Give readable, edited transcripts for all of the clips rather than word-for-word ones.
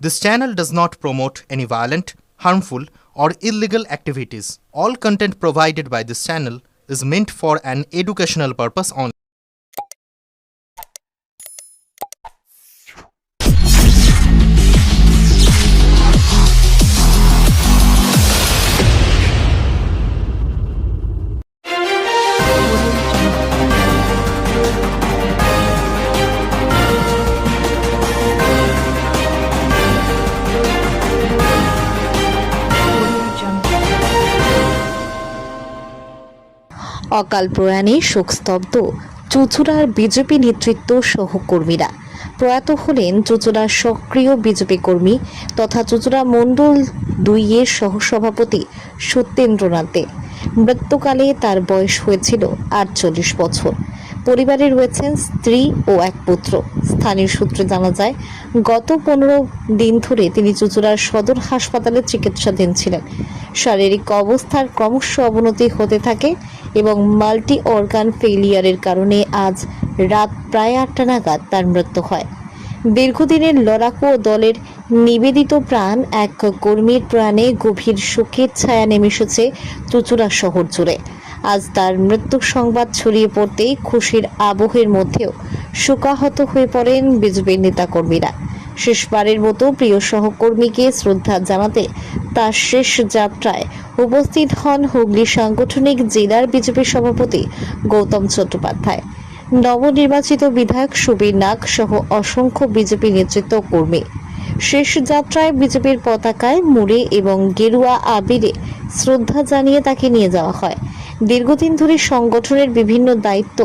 This channel does not promote any violent, harmful, or illegal activities. All content provided by this channel is meant for an educational purpose only. অকাল প্রয়াণে শোকস্তব্ধ চুঁচুড়ার BJP নেতৃত্ব সহকর্মীরা। প্রয়াত হলেন চুঁচুড়ার সক্রিয় BJP কর্মী তথা চুঁচুড়া মণ্ডল 2 এর সহসভাপতি সত্যেন্দ্রনাথ দে। মৃত্যুকালে তার বয়স হয়েছিল 48 বছর। পরিবারে রয়েছেন স্ত্রী ও এক পুত্র। স্থানীয় সূত্রে জানা যায়, গত 15 দিন ধরে তিনি চুঁচুড়ার সদর হাসপাতালে চিকিৎসাধীন ছিলেন। শারীরিক অবস্থার ক্রমশ অবনতি হতে থাকে এবং মাল্টি অর্গান ফেলিয়ারের কারণে আজ রাত প্রায় 8টা নাগাদ তার মৃত্যু হয়। দীর্ঘদিনের লড়াকু দলের নিবেদিত প্রাণ এক কর্মীর প্রাণে গভীর শোকের ছায়া নেমে এসেছে চুঁচুড়া শহর জুড়ে। আজ তার মৃত্যুর সংবাদ ছড়িয়ে পড়তেই খুশির আবহের মধ্যেও শোকাহত হয়ে পড়েন বিজেপির নেতাকর্মীরা। শেষবারের মতো প্রিয় সহকর্মীকে শ্রদ্ধা জানাতে তার শেষ যাত্রায় উপস্থিত হন হুগলি সাংগঠনিক জেলার বিজেপির সভাপতি গৌতম চট্টোপাধ্যায়, নবনির্বাচিত বিধায়ক সুবীর নাগ সহ অসংখ্য বিজেপি নেতৃত্ব কর্মী। শেষ যাত্রায় বিজেপির পতাকায় মুড়ে এবং গেরুয়া আবিরে শ্রদ্ধা জানিয়ে তাকে নিয়ে যাওয়া হয়। দীর্ঘদিন ধরে সংগঠনের বিভিন্ন দায়িত্ব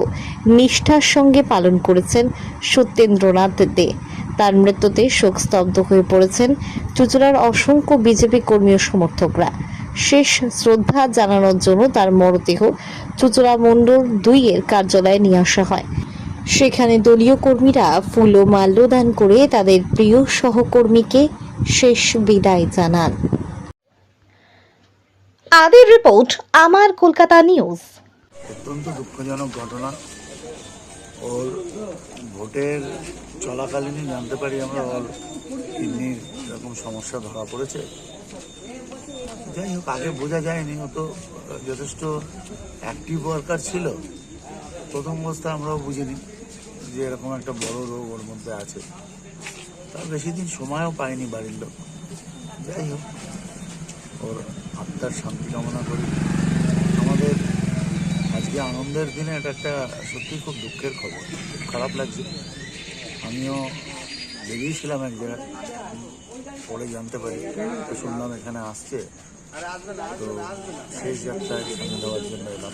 নিষ্ঠার সঙ্গে পালন করেছেন সত্যেন্দ্রনাথ দে। তার মৃত্যুতে শোকস্তব্ধ হয়ে পড়েছেন চুঁচুড়ার অসংখ্য বিজেপি কর্মী ও সমর্থকরা। শেষ শ্রদ্ধা জানানোর জন্য তার মরদেহ চুঁচুড়া মণ্ডল 2 এর কার্যালয়ে নিয়ে আসা হয়। সেখানে দলীয় কর্মীরা ফুল ও মাল্যদান করে তাদের প্রিয় সহকর্মীকে শেষ বিদায় জানান। আদির রিপোর্ট, আমার কলকাতা নিউজ। অত্যন্ত দুঃখজনক ঘটনা। ওর ভোটের চলাকালীনই জানতে পারি আমরা ওর কিডনির এরকম সমস্যা ধরা পড়েছে। যাই হোক, আগে বোঝা যায়নি। ও তো যথেষ্ট অ্যাক্টিভ ওয়ার্কার ছিল। প্রথম অবস্থায় আমরাও বুঝিনি যে এরকম একটা বড় রোগ ওর মধ্যে আছে। তার বেশি দিন সময়ও পায়নি বাড়ির লোক। যাই হোক, ওর আত্মার শান্তি কামনা করি। আমাদের আজকে আনন্দের দিনে এটা একটা সত্যি খুব দুঃখের খবর, খুব খারাপ লাগছে। আমিও বেরিয়েছিলাম এক জায়গায়, পরে জানতে পারি, তো শুনলাম এখানে আসছে, তো শেষ যাত্রায় সঙ্গে দেওয়ার জন্য এলাম।